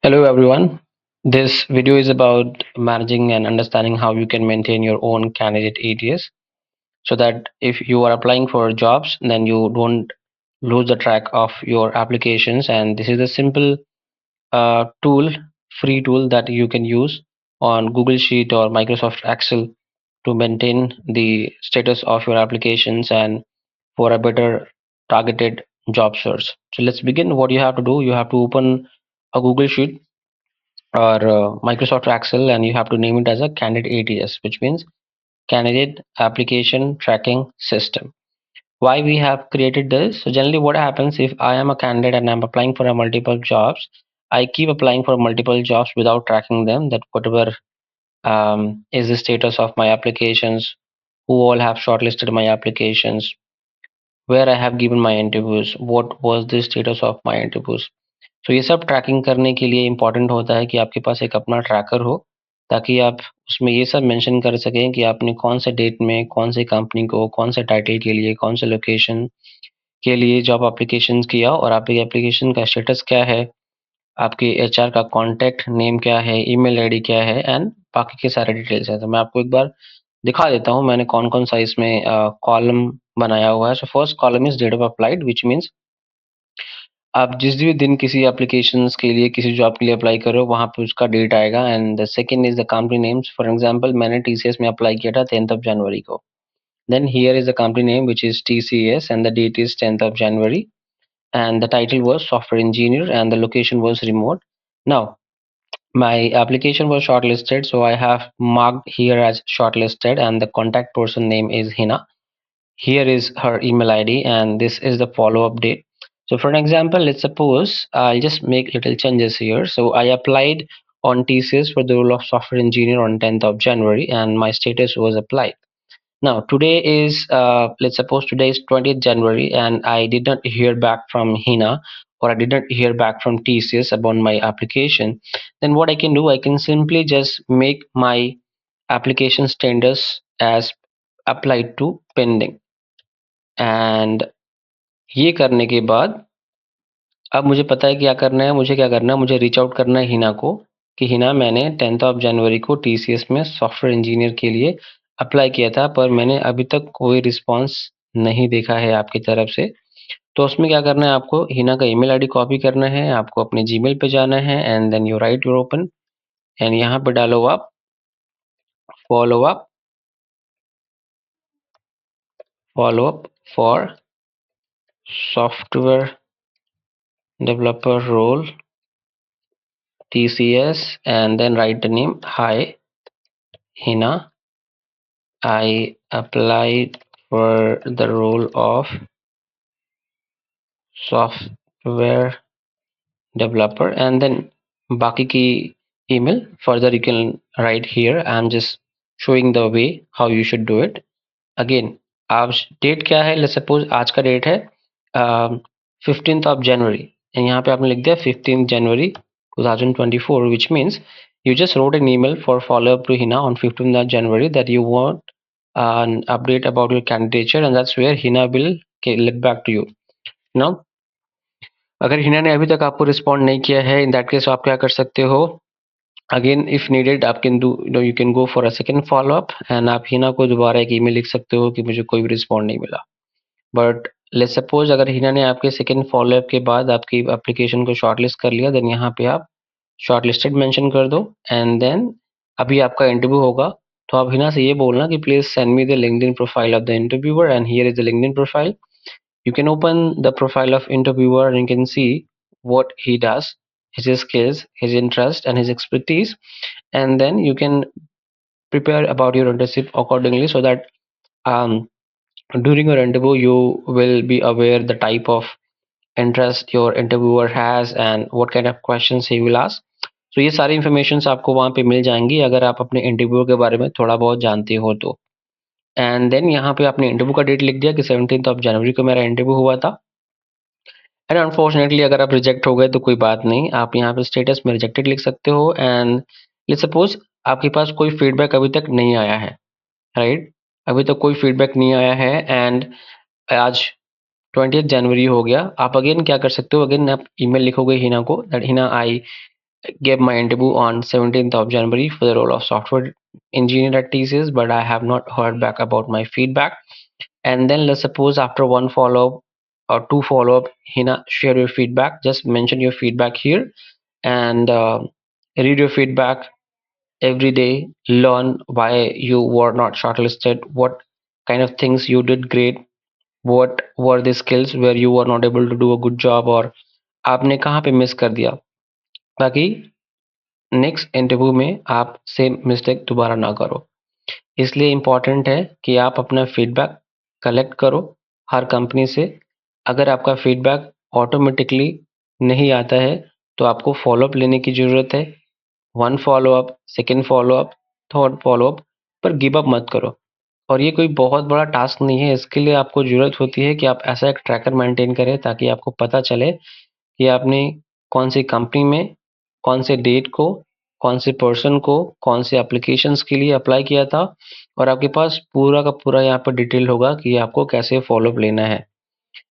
Hello everyone. This video is about managing and understanding how you can maintain your own candidate ATS so that if you are applying for jobs, then you don't lose the track of your applications. And this is a simple tool, free tool that you can use on Google Sheet or Microsoft Excel to maintain the status of your applications and for a better targeted job search. So let's begin. What you have to do, you have to open a Google Sheet or Microsoft Excel, and you have to name it as a candidate ATS, which means candidate application tracking system. Why we have created this? So generally, what happens if I am a candidate and I'm applying for a multiple jobs, I keep applying for multiple jobs without tracking them. That whatever is the status of my applications, who all have shortlisted my applications, where I have given my interviews, what was the status of my interviews. तो ये सब trekking करने के लिए important होता है कि आपके पास एक अपना ट्रैकर हो ताकि आप उसमें ये सब मेंशन कर सकें कि आपने कौन से डेट में कौन सी कंपनी को कौन से टाइटल के लिए कौन से लोकेशन के लिए जॉब एप्लीकेशन किया और आपकी एप्लीकेशन का स्टेटस क्या है, आपके एचआर का कॉन्टैक्ट नेम क्या है, ईमेल आईडी क्या है एंड बाकी के सारे डिटेल्स हैं। तो मैं आपको एक बार दिखा देता हूँ मैंने कौन कौन सा इसमें कॉलम बनाया हुआ है। So first column is date of applied, which means आप जिस भी दिन किसी एप्लीकेशंस के लिए किसी जॉब के लिए अप्लाई करो वहाँ पे उसका डेट आएगा। And the second is the company names. For example मैंने टीसीएस में अप्लाई किया था 10th ऑफ जनवरी को। Then here is the company name which is TCS and the date is 10th ऑफ January and the title was software engineer and the location was remote. Now my application was shortlisted, so I have marked here as shortlisted and the contact person name is Hina. Here is her email ID and this is the follow-up date. So for an example, let's suppose I'll just make little changes here. So I applied on TCS for the role of software engineer on 10th of January and my status was applied. Now today is let's suppose today is 20th January and I did not hear back from Hina or I did not hear back from TCS about my application. Then what I can do, I can simply just make my application status as applied to pending. And ये करने के बाद अब मुझे पता है क्या करना है। मुझे क्या करना है, मुझे रीच आउट करना है हिना को कि हिना मैंने 10th ऑफ जनवरी को टीसीएस में सॉफ्टवेयर इंजीनियर के लिए अप्लाई किया था पर मैंने अभी तक कोई रिस्पांस नहीं देखा है आपकी तरफ से। तो उसमें क्या करना है, आपको हिना का ईमेल आईडी कॉपी करना है, आपको अपने जीमेल पे जाना है and then you write your open and यहाँ पे डालो आप follow up for software developer role TCS and then write the name. Hi, Hina. I applied for the role of software developer and then baki ki email. Further, you can write here. I'm just showing the way how you should do it. Again, आप date क्या है, let's suppose आज का date है 15th of January and यहाँ पे आपने लिख दिया 15th January 2024, which means you just wrote an email for follow-up to Hina on 15th of January that you want an update about your candidature and that's where Hina will get back to you. Now अगर हिना ने अभी तक आपको respond नहीं किया है, इन that case आप क्या कर सकते हो, अगेन इफ नीडेड आप can do you can go for a second follow up and आप हिना को दोबारा एक ईमेल लिख सकते हो कि मुझे कोई भी रिस्पॉन्ड नहीं मिला। बट लेट्स सपोज अगर हिना ने आपके सेकंड फॉलो अप के बाद आपकी एप्लीकेशन को शॉर्टलिस्ट कर लिया, देन यहाँ पे आप शॉर्टलिस्टेड मेंशन कर दो एंड देन अभी आपका इंटरव्यू होगा तो आप हिना से ये बोलना कि please send me the LinkedIn profile of the interviewer and here is the LinkedIn profile. You can open the profile of interviewer and you can see what he does, his skills, his interest and his expertise, and then you can prepare about your internship accordingly so that um, during your interview you will be aware the type of interest your interviewer has and what kind of questions he will ask. So ये सारी informations आपको वहाँ पे मिल जाएंगी अगर आप अपने interview के बारे में थोड़ा बहुत जानते हो तो। एंड देन यहाँ पे आपने इंटरव्यू का डेट लिख दिया कि 17th ऑफ जनवरी को मेरा इंटरव्यू हुआ था एंड अनफॉर्चुनेटली अगर आप रिजेक्ट हो गए तो कोई बात नहीं, आप यहाँ पे स्टेटस में रिजेक्टेड लिख सकते हो एंड लेट्स सपोज आपके पास कोई फीडबैक अभी तक नहीं आया है, राइट? अभी तक कोई फीडबैक नहीं आया है एंड आज 20th जनवरी हो गया। आप अगेन क्या कर सकते हो, अगेन आप ईमेल लिखोगे हिना को that Hina I gave my interview on 17th of January for the role of software engineer at TCS, but I have not heard back about my feedback. And then let's suppose after one follow-up or two follow-up, Hina, share your feedback. Just mention your feedback here and read your feedback every day. Learn why you were not shortlisted, what kind of things you did great, what were the skills where you were not able to do a good job, और आपने कहाँ पे miss कर दिया, ताकि next interview में आप same mistake दोबारा ना करो। इसलिए इम्पॉर्टेंट है कि आप अपना फीडबैक कलेक्ट करो हर कंपनी से। अगर आपका फीडबैक ऑटोमेटिकली नहीं आता है तो आपको फॉलोअप लेने की ज़रूरत है। One follow up, second follow up, third follow up, पर गिव अप मत करो। और ये कोई बहुत बड़ा टास्क नहीं है, इसके लिए आपको ज़रूरत होती है कि आप ऐसा एक ट्रैकर मेंटेन करें ताकि आपको पता चले कि आपने कौन सी कंपनी में, कौन से डेट को, कौन से पर्सन को, कौन से एप्लीकेशंस के लिए अप्लाई किया था, और आपके पास पूरा का पूरा यहाँ पर डिटेल होगा कि आपको कैसे फॉलोअप लेना है।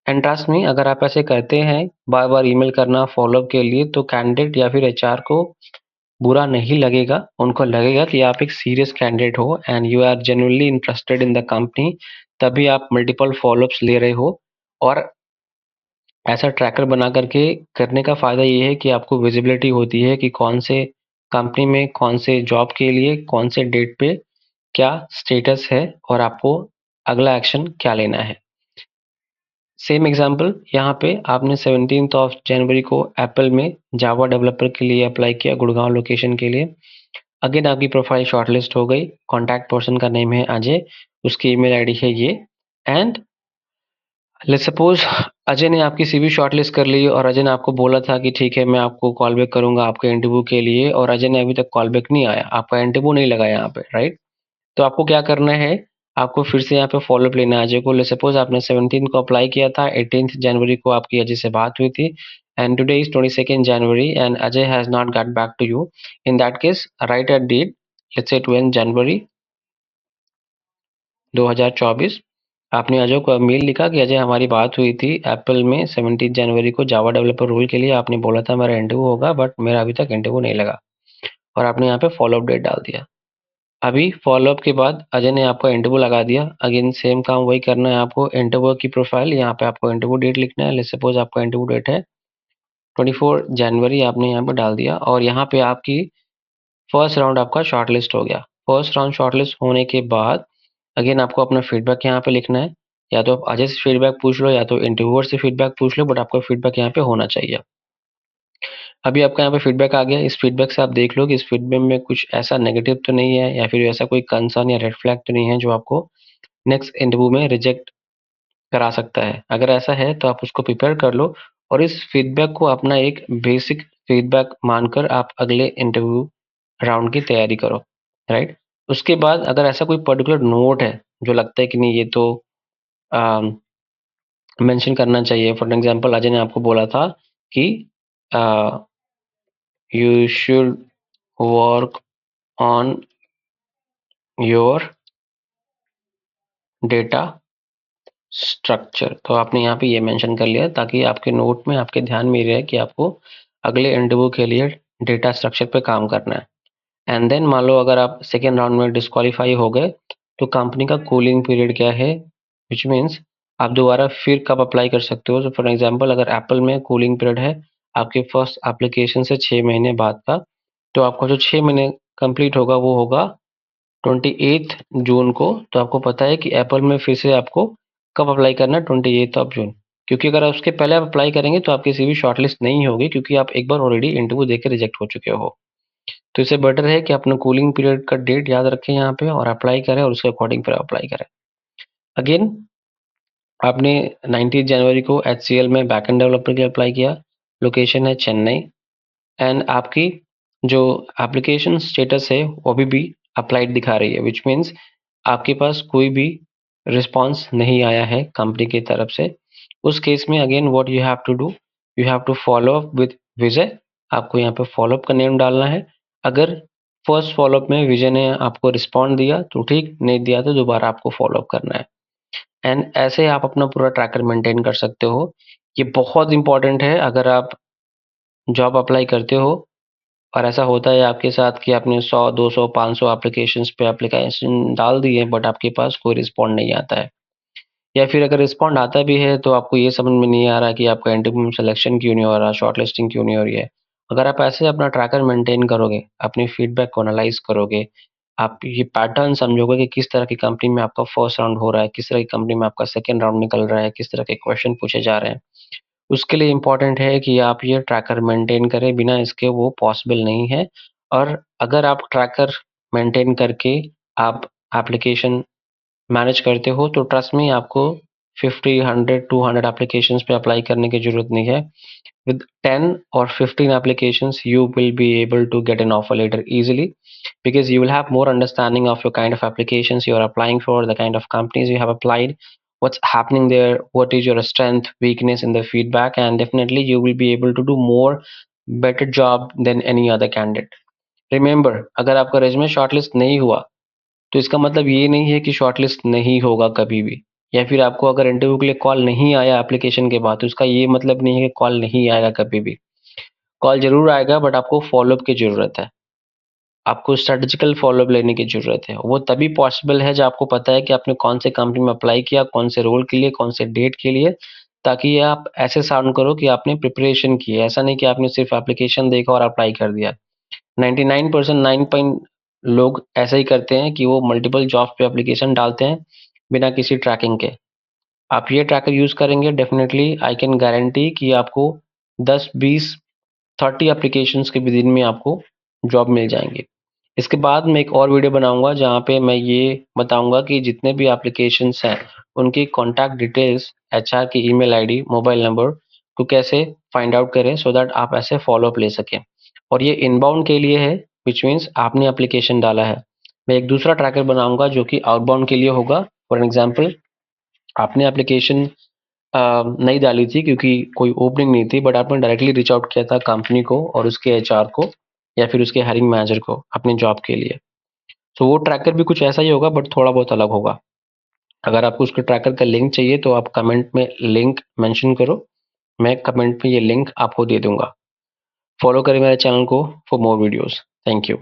एंड ट्रस्ट मी, अगर आप ऐसे करते हैं बार बार ईमेल करना फॉलोअप के लिए, तो कैंडिडेट या फिर एचआर को बुरा नहीं लगेगा। उनको लगेगा कि आप एक सीरियस कैंडिडेट हो and you are genuinely interested in the company, तभी आप मल्टीपल फॉलोअप्स ले रहे हो। और ऐसा ट्रैकर बना करके करने का फ़ायदा ये है कि आपको विजिबिलिटी होती है कि कौन से कंपनी में, कौन से जॉब के लिए, कौन से डेट पे क्या स्टेटस है और आपको अगला एक्शन क्या लेना है। सेम एग्जांपल यहाँ पे आपने 17th ऑफ जनवरी को एप्पल में जावा डेवलपर के लिए अप्लाई किया गुड़गांव लोकेशन के लिए। अगेन आपकी प्रोफाइल शॉर्टलिस्ट हो गई। कॉन्टैक्ट पर्सन का नेम है अजय, उसकी ईमेल आईडी है ये, एंड लेट्स सपोज अजय ने आपकी सीवी शॉर्टलिस्ट कर ली और अजय ने आपको बोला था कि ठीक है मैं आपको कॉल बैक करूंगा आपके इंटरव्यू के लिए, और अजय ने अभी तक कॉल बैक नहीं आया, आपका इंटरव्यू नहीं लगा यहाँ पे, राइट? तो आपको क्या करना है, आपको फिर से यहाँ पे फॉलोअप लेना है अजय को। लेट्स सपोज आपने 17 को अप्लाई किया था, 18th जनवरी को आपकी अजय से बात हुई थी, and today is 22nd January and Ajay has not got back to you. In that case write a date, let's say 12 जनवरी 2024। आपने अजय को मेल लिखा कि अजय हमारी बात हुई थी एप्पल में 17 जनवरी को जावा डेवलपर रोल के लिए, आपने बोला था मेरा इंटरव्यू होगा बट मेरा अभी तक इंटरव्यू नहीं लगा, और आपने यहाँ पे फॉलोअप डेट डाल दिया। अभी फॉलोअप के बाद अजय ने आपका इंटरव्यू लगा दिया। अगेन सेम काम वही करना है आपको। इंटरव्यू की प्रोफाइल, यहाँ पे आपको इंटरव्यू डेट लिखना है। लेट्स सपोज आपका इंटरव्यू डेट है 24 जनवरी, आपने यहाँ पे डाल दिया, और यहाँ पे आपकी फर्स्ट राउंड आपका शॉर्टलिस्ट हो गया। फर्स्ट राउंड शॉर्टलिस्ट होने के बाद अगेन आपको अपना फीडबैक यहाँ पे लिखना है। या तो आप अजय से फीडबैक पूछ लो या तो इंटरव्यूअर से फीडबैक पूछ लो, बट आपका फीडबैक यहाँ पे होना चाहिए। अभी आपका यहाँ पे फीडबैक आ गया। इस फीडबैक से आप देख लो कि इस फीडबैक में कुछ ऐसा नेगेटिव तो नहीं है या फिर ऐसा कोई कंसर्न या रेड फ्लैग तो नहीं है जो आपको नेक्स्ट इंटरव्यू में रिजेक्ट करा सकता है। अगर ऐसा है तो आप उसको प्रिपेयर कर लो और इस फीडबैक को अपना एक बेसिक फीडबैक मानकर आप अगले इंटरव्यू राउंड की तैयारी करो, राइट? उसके बाद अगर ऐसा कोई पर्टिकुलर नोट है जो लगता है कि नहीं ये तो मेंशन करना चाहिए, फॉर एग्जांपल अजय ने आपको बोला था कि you should work on your data structure, तो आपने यहाँ पे ये मेंशन कर लिया ताकि आपके नोट में, आपके ध्यान में रहे कि आपको अगले इंटरव्यू के लिए डेटा स्ट्रक्चर पे काम करना है। एंड देन मान लो अगर आप सेकेंड राउंड में डिस्क्वालीफाई हो गए तो कंपनी का कूलिंग पीरियड क्या है, विच मीन्स आप दोबारा फिर कब अप्लाई कर सकते हो। तो फॉर एग्जांपल अगर एप्पल में कूलिंग पीरियड है आपके फर्स्ट एप्लीकेशन से 6 महीने बाद का, तो आपका जो 6 महीने कंप्लीट होगा वो होगा 28 जून को। तो आपको पता है कि एप्पल में फिर से आपको कब अप्लाई करना है, 28 ऑफ जून, क्योंकि अगर आप उसके पहले आप अप्लाई करेंगे तो आपकी सीवी शॉर्टलिस्ट नहीं होगी क्योंकि आप एक बार ऑलरेडी इंटरव्यू देकर रिजेक्ट हो चुके हो। तो इससे बेटर है कि अपना कूलिंग पीरियड का डेट याद रखें यहाँ पे और अप्लाई करें और उसके अकॉर्डिंग फिर अप्लाई करें। अगेन आपने 19 जनवरी को HCL में बैकएंड डेवलपर के लिए अप्लाई किया, लोकेशन है चेन्नई, एंड आपकी जो एप्लीकेशन स्टेटस है वो अभी भी अप्लाइड दिखा रही है, विच मीन्स आपके पास कोई भी रिस्पॉन्स नहीं आया है कंपनी की तरफ से। उस केस में again what you have to do, you have to follow up with Vijay. आपको यहाँ पे फॉलोअप का नेम डालना है। अगर फर्स्ट फॉलोअप में विजय ने आपको रिस्पॉन्ड दिया तो ठीक, नहीं दिया तो दोबारा आपको फॉलोअप करना है। एंड ऐसे आप अपना पूरा ट्रैकर मेंटेन कर सकते हो। ये बहुत इंपॉर्टेंट है अगर आप जॉब अप्लाई करते हो और ऐसा होता है आपके साथ कि आपने 100, 200, 500 एप्लीकेशंस पे एप्लीकेशन डाल दिए बट आपके पास कोई रिस्पॉन्ड नहीं आता है। या फिर अगर रिस्पॉन्ड आता भी है तो आपको ये समझ में नहीं आ रहा कि आपका इंटरव्यू में सिलेक्शन क्यों नहीं हो रहा, शॉर्टलिस्टिंग क्यों नहीं हो रही है। अगर आप ऐसे अपना ट्रैकर मेंटेन करोगे, अपनी फीडबैक को एनालाइज करोगे, आप ये पैटर्न समझोगे कि किस तरह की कंपनी में आपका फर्स्ट राउंड हो रहा है, किस तरह की कंपनी में आपका सेकंड राउंड निकल रहा है, किस तरह के क्वेश्चन पूछे जा रहे हैं, उसके लिए इम्पोर्टेंट है कि आप ये ट्रैकर मेंटेन करें, बिना इसके वो पॉसिबल नहीं है। और अगर आप ट्रैकर मेंटेन करके आप एप्लीकेशन मैनेज करते हो तो ट्रस्ट मी आपको 50, 100, 200 एप्लीकेशंस पे अप्लाई करने की ज़रूरत नहीं है। With 10 or 15 applications, you will be able to get an offer letter easily because you will have more understanding of your kind of applications you are applying for, the kind of companies you have applied, what's happening there, what is your strength, weakness in the feedback, and definitely you will be able to do more better job than any other candidate. Remember, अगर आपका resume shortlist नहीं हुआ तो इसका मतलब ये नहीं है कि शॉर्टलिस्ट नहीं होगा कभी भी, या फिर आपको अगर इंटरव्यू के लिए कॉल नहीं आया एप्लीकेशन के बाद तो इसका ये मतलब नहीं है कि कॉल नहीं आएगा कभी भी। कॉल जरूर आएगा बट आपको फॉलोअप की जरूरत है, आपको स्ट्रेटेजिकल फॉलोअप लेने की जरूरत है। वो तभी पॉसिबल है जब आपको पता है कि आपने कौन से कंपनी में अप्लाई किया, कौन से रोल के लिए, कौन से डेट के लिए, ताकि आप ऐसे साउंड करो कि आपने प्रिपरेशन की है, ऐसा नहीं कि आपने सिर्फ एप्लीकेशन देखा और अप्लाई कर दिया। 99% 9 पॉइंट लोग ऐसा ही करते हैं कि वो मल्टीपल जॉब्स पे एप्लीकेशन डालते हैं बिना किसी ट्रैकिंग के। आप ये ट्रैकर यूज करेंगे डेफिनेटली आई कैन गारंटी कि आपको 10, 20, 30 एप्लीकेशंस के विदिन में आपको जॉब मिल जाएंगे। इसके बाद मैं एक और वीडियो बनाऊंगा जहाँ पे मैं ये बताऊंगा कि जितने भी एप्लीकेशंस हैं उनकी कॉन्टैक्ट डिटेल्स, एचआर की ईमेल आईडी, मोबाइल नंबर को कैसे फाइंड आउट करें सो दैट आप ऐसे फॉलोअप ले सकें। और ये इनबाउंड के लिए है, विच मीन्स आपने एप्लीकेशन डाला है। मैं एक दूसरा ट्रैकर बनाऊंगा जो कि आउटबाउंड के लिए होगा। फॉर एग्जाम्पल, आपने एप्लीकेशन नहीं डाली थी क्योंकि कोई ओपनिंग नहीं थी, बट आपने डायरेक्टली रीच आउट किया था कंपनी को और उसके एचआर को या फिर उसके हायरिंग मैनेजर को अपने जॉब के लिए। तो वो ट्रैकर भी कुछ ऐसा ही होगा बट थोड़ा बहुत अलग होगा। अगर आपको उसके ट्रैकर का लिंक चाहिए तो आप कमेंट में लिंक मेंशन करो, मैं कमेंट में ये लिंक आपको दे दूंगा। फॉलो करें मेरे चैनल को for more videos. Thank you.